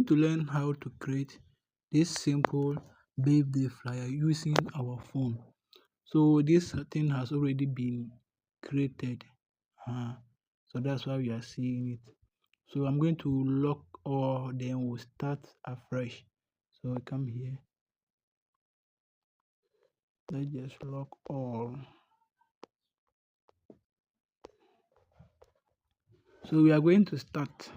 going to learn how to create this simple birthday flyer using our phone. So this thing has already been created. So that's why we are seeing it. So I'm going to lock all, then we'll start afresh. So we come here. Let's just lock all. So we are going to start.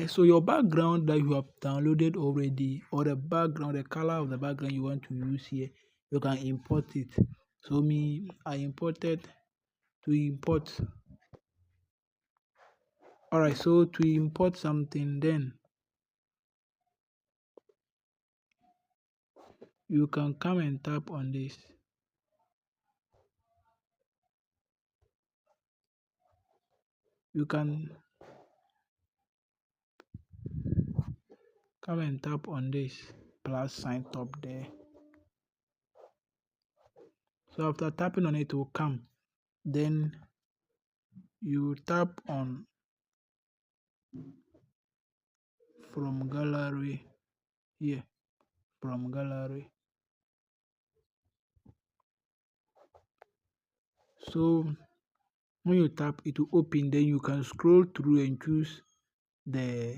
So your background that you have downloaded already, or the background, the color of the background you want to use here, you can import it. So I imported to import. Alright, so to import something, then you can come and tap on this. You can come and tap on this plus sign top there. So after tapping on it, will come. Then you tap on from gallery here. From gallery. So when you tap, it will open. Then you can scroll through and choose the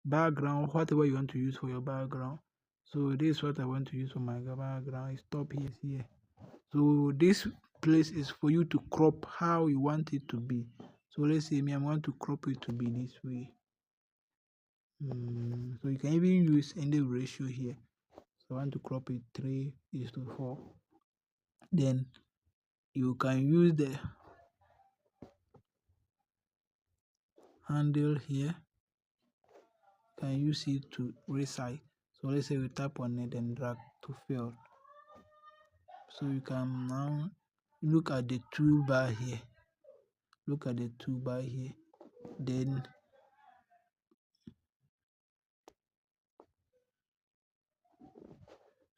background, whatever you want to use for your background. So this is what I want to use for my background. Stop here. So this place is for you to crop how you want it to be. So let's say I want to crop it to be this way. So you can even use any ratio here. So I want to crop it 3:4. Then you can use the handle here. You can use it to resize. So let's say we tap on it and drag to fill. So you can now look at the toolbar here. Then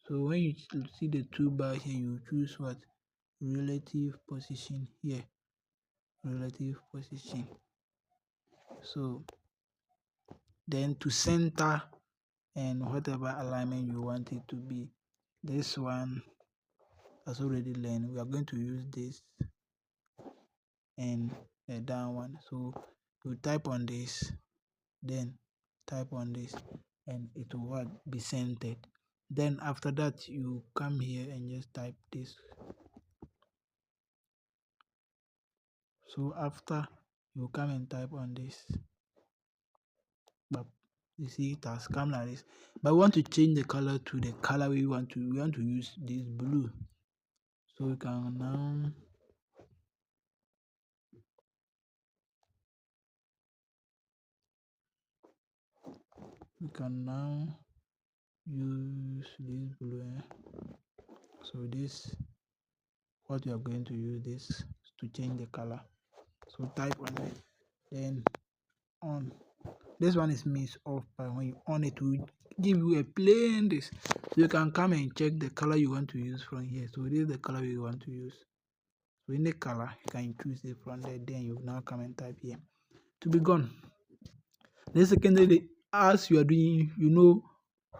so when you see the toolbar here, you choose what? Relative position here. Relative position. So then to center and whatever alignment you want it to be. This one has already learned. We are going to use this and a down one. So you type on this, then type on this, and it will be centered. Then after that, you come here and just type this. So after you come and type on this, but you see it has come like this. But we want to change the color to the color we want to use this blue. So we can now use this blue. So this, what we are going to use this to change the color. So type on it, then on. This one is mixed off, but when you on it, will give you a plain this. So you can come and check the color you want to use from here. So this is the color we want to use. So in the color, you can choose it from there. Then you now come and type here to be gone. Then secondly, as you are doing,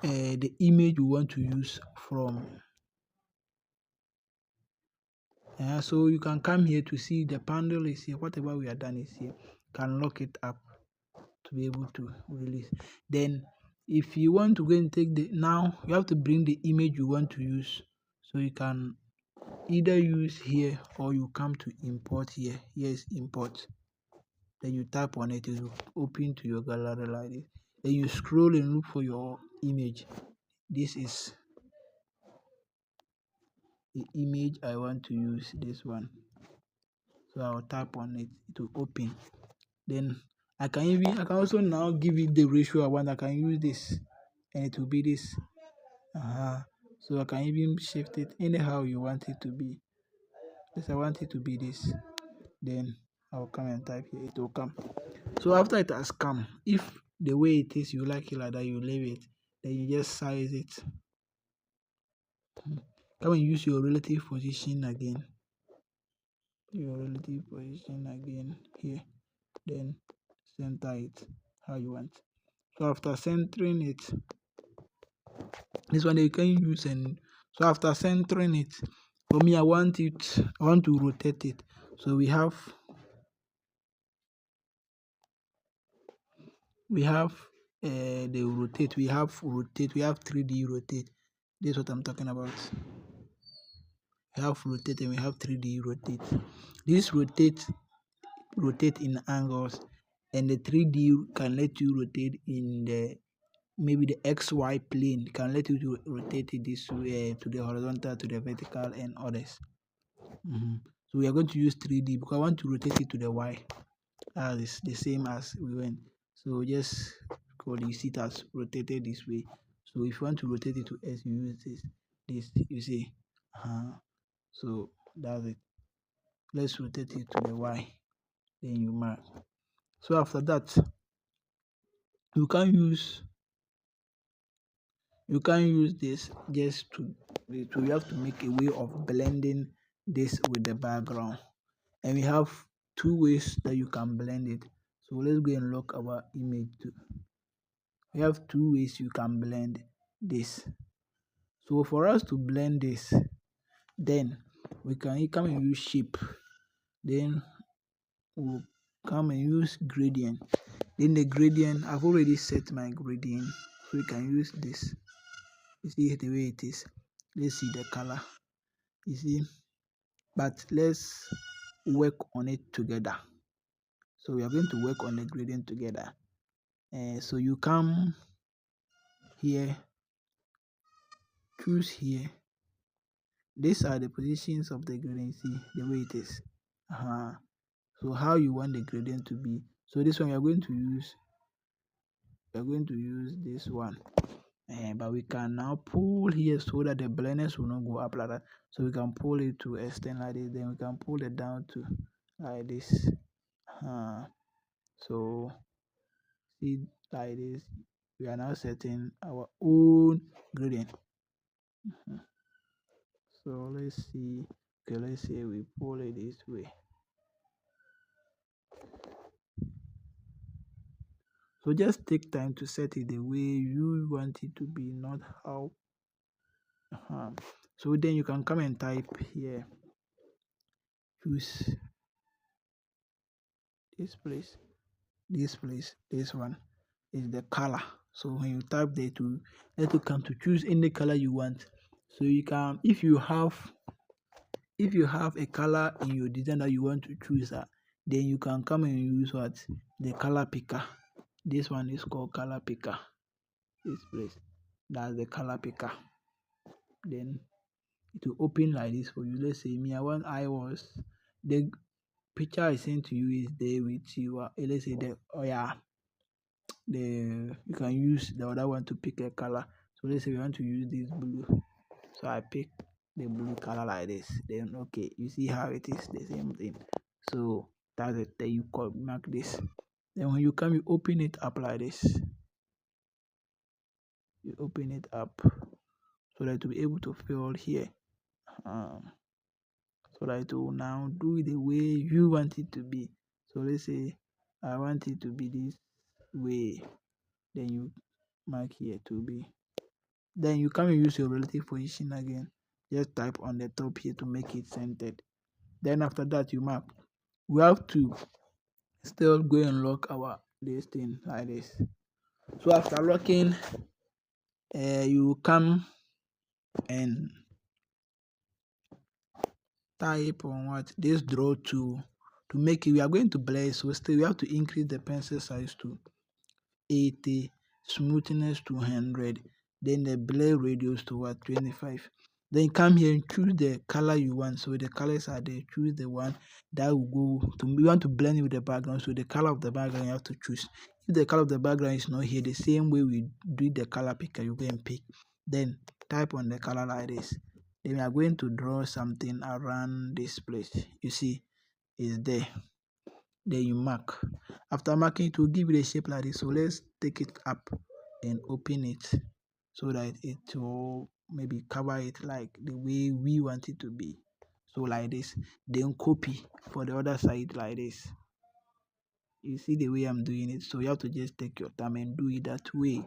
the image you want to use from. So you can come here to see the panel is here. Whatever we have done is here. Can lock it up to be able to release. Then if you want to go and take now you have to bring the image you want to use. So you can either use here or you come to import here. Here is import. Then you tap on it, it will open to your gallery like this. Then you scroll and look for your image. This is the image I want to use, this one. So I'll tap on it, it will open. Then I can also now give it the ratio I want. I can use this and it will be this. So I can even shift it anyhow you want it to be. This I want it to be this. Then I'll come and type here, it will come. So after it has come, if the way it is you like it like that, you leave it. Then you just size it. Come and use your relative position again. your relative position again here, then center it how you want. So after centering it, this one you can use, and so after centering it, for me I want to rotate it. So we have the rotate, we have 3D rotate. This is what I'm talking about. We have rotate and we have 3D rotate. This rotate in angles, and the 3D can let you rotate in the maybe the XY plane, can let you to rotate it this way, to the horizontal, to the vertical, and others. So we are going to use 3D because I want to rotate it to the Y. That is the same as we went. So just call you see it as rotated this way. So if you want to rotate it to S, you use this you see. So that's it. Let's rotate it to the Y. Then you mark. So after that, you can use this just to you have to make a way of blending this with the background, and we have two ways that you can blend it. So let's go and look our image too. We have two ways you can blend this. So for us to blend this, then we can come and use shape, then we'll come and use gradient. Then the gradient, I've already set my gradient, so we can use this. You see the way it is. Let's see the color. You see, but let's work on it together. So we are going to work on the gradient together. So you come here, choose here. These are the positions of the gradient. See the way it is. So how you want the gradient to be. So this one we are going to use this one. But we can now pull here so that the blendness will not go up like that. So we can pull it to extend like this, then we can pull it down to like this. So see, like this, we are now setting our own gradient. So let's see. Okay, let's say we pull it this way. So just take time to set it the way you want it to be, not how. So then you can come and type here, choose this place, this one is the color. So when you type there, to let you come to choose any color you want. So you can, if you have a color in your design that you want to choose, then you can come and use what, the color picker. This one is called color picker. This place, that's the color picker. Then it will open like this for you. Let's say me, the picture I sent to you is there with you. Let's say you can use the other one to pick a color. So let's say we want to use this blue. So I pick the blue color like this. Then okay, you see how it is the same thing. So that's it. Then you mark this. Then when you come, you open it up like this. You open it up so that to be able to fill here. So that it will now do the way you want it to be. So let's say I want it to be this way. Then you mark here to be. Then you come and use your relative position again. Just type on the top here to make it centered. Then after that you mark. We have to still go and lock this thing like this. So after locking, you come and type on what, this draw tool to make it. We are going to blur, so still we have to increase the pencil size to 80, smoothness to 100, then the blur radius to what, 25. Then come here and choose the color you want. So the colors are there. Choose the one that will go to, you want to blend it with the background. So the color of the background you have to choose. If the color of the background is not here, the same way we do the color picker, you go and pick. Then type on the color like this. Then we are going to draw something around this place. You see, it's there. Then you mark. After marking, it will give you a shape like this. So let's take it up and open it so that it will maybe cover it like the way we want it to be. So like this, then copy for the other side like this. You see the way I'm doing it, so you have to just take your time and do it that way.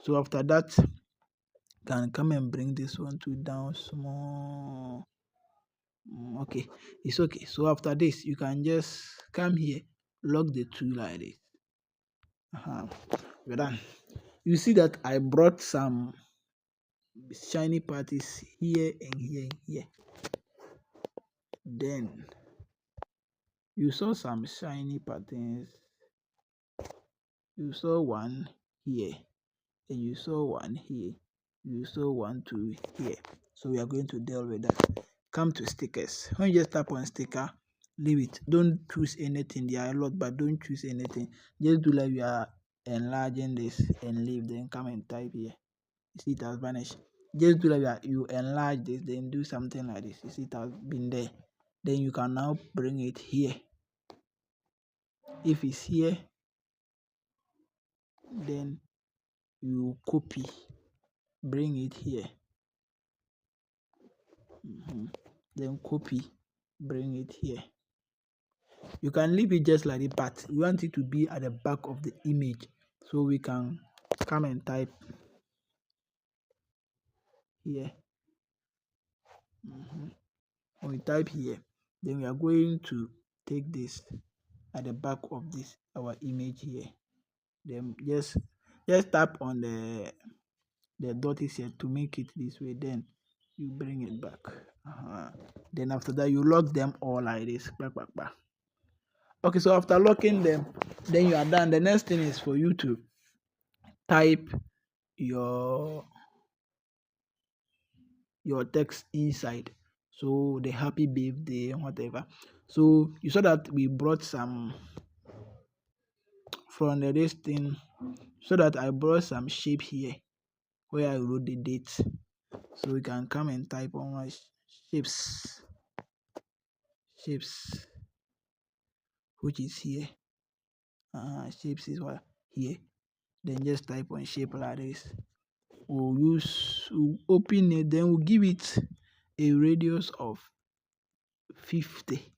So after that, can come and bring this one to down small. Okay, it's okay. So after this, you can just come here, lock the two like this. We're done. You see that I brought some shiny parties here and here and here. Then you saw some shiny patterns. You saw one here, and you saw one here. You saw one, two here. So we are going to deal with that. Come to stickers. When you just tap on sticker, leave it. Don't choose anything. There are a lot, but don't choose anything. Just do like you are enlarging this and leave. Then come and type here. You see it has vanished. Just do like you enlarge this, then do something like this. You see it has been there. Then you can now bring it here. If it's here, then you copy, bring it here. Then copy, bring it here. You can leave it just like it, but we want it to be at the back of the image, so we can come and type here. When we type here, then we are going to take this at the back of this our image here. Then just tap on the dot here to make it this way. Then you bring it back. Then after that, you lock them all like this. Okay, so after locking them, then you are done. The next thing is for you to type your text inside. So the happy birthday, whatever. So you saw that we brought some from this thing, so that I brought some shape here where I wrote the date. So we can come and type on my shapes, which is here. Shapes is what here. Then just type on shape like this. We'll open it, then we'll give it a radius of 50.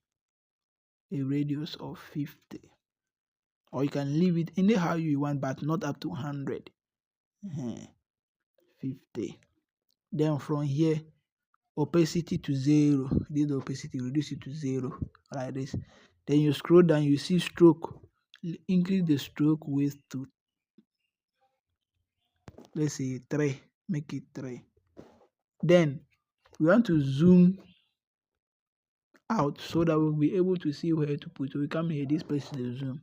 A radius of 50. Or you can leave it anyhow you want, but not up to 100. 50. Then from here, opacity to 0. This opacity, reduce it to 0 like this. Then you scroll down, you see stroke. Increase the stroke width to, let's say, 3. Make it 3. Then we want to zoom out so that we'll be able to see where to put. So we come here, this place is the zoom.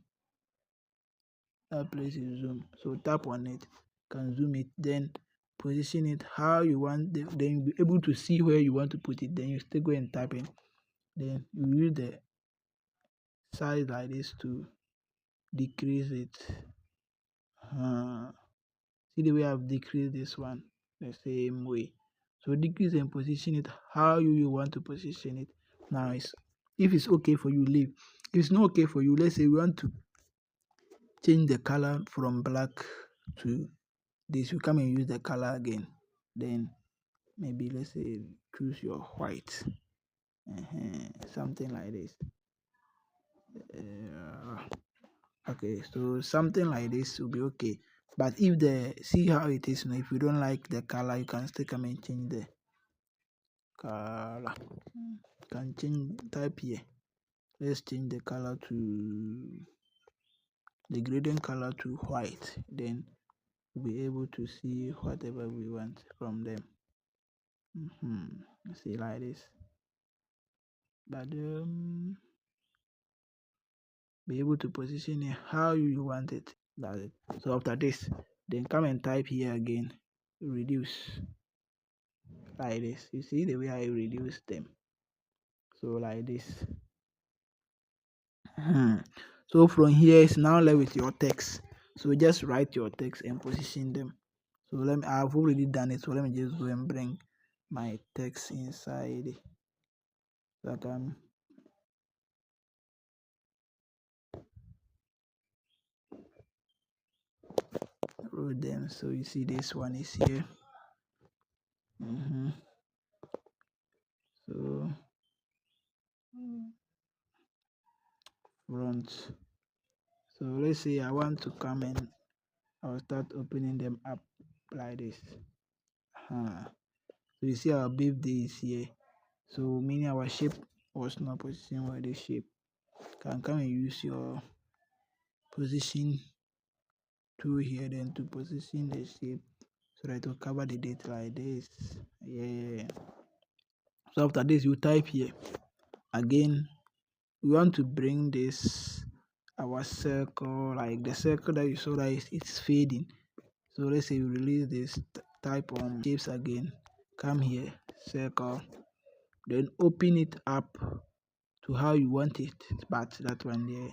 That place is zoom. So tap on it, can zoom it, then position it how you want. Then you'll be able to see where you want to put it. Then you still go and tap in. Then you use the size like this to decrease it. See the way I've decreased this one the same way. So decrease and position it how you want to position it. Now if it's okay for you, leave. If it's not okay for you, let's say we want to change the color from black to this, you come and use the color again. Then maybe let's say choose your white, something like this. Okay, so something like this will be okay. But if see how it is now, if you don't like the color, you can still come and change the color. You can change, type here. Let's change the color to the gradient color to white. Then we'll be able to see whatever we want from them. See like this. But be able to position it how you want it. That's it. So after this, then come and type here again, reduce like this. You see the way I reduce them. So like this. So from here is now left with your text. So just write your text and position them. So I've already done it. So let me just go and bring my text inside. So I can wrote them. So you see this one is here. So front. So let's say I want to come and I'll start opening them up like this. So you see our birthday is here. So meaning our shape was not positioned with this shape. Can come and use your position tool here then to position the shape so that it will cover the date like this. Yeah. So after this you type here. Again, we want to bring this our circle, like the circle that you saw that it's fading. So let's say you release this, type on shapes again, come here, circle, then open it up to how you want it, but that one there,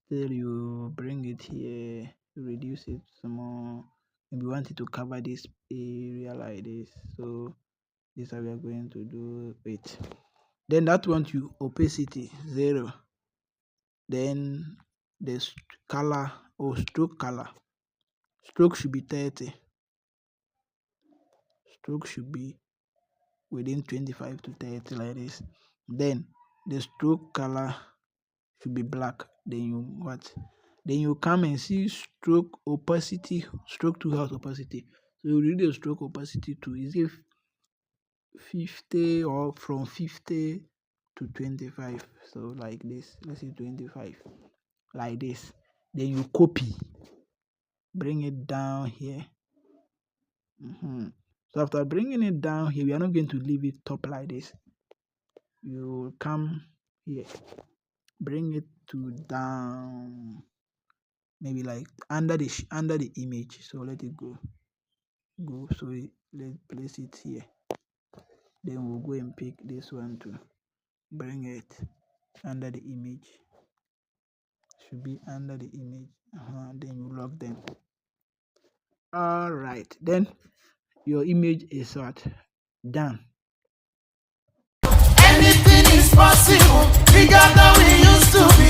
still you bring it here, reduce it some more, maybe you want it to cover this area like this. So this is how we are going to do it. Then that one you opacity 0, then the color or stroke color, stroke should be 30, stroke should be within 25 to 30 like this. Then the stroke color should be black. Then you what? Then you come and see stroke opacity. Stroke 2 has opacity. So you read the stroke opacity to is it 50 or from 50 to 25. So like this. Let's say 25. Like this. Then you copy. Bring it down here. So after bringing it down here, we are not going to leave it top like this. You come here, bring it to down, maybe like under the image. So let it go. So let's place it here. Then we'll go and pick this one to bring it under the image. Should be under the image. Then you lock them. All right. Then your image is what? Done. Anything is possible. Bigger than we used to be.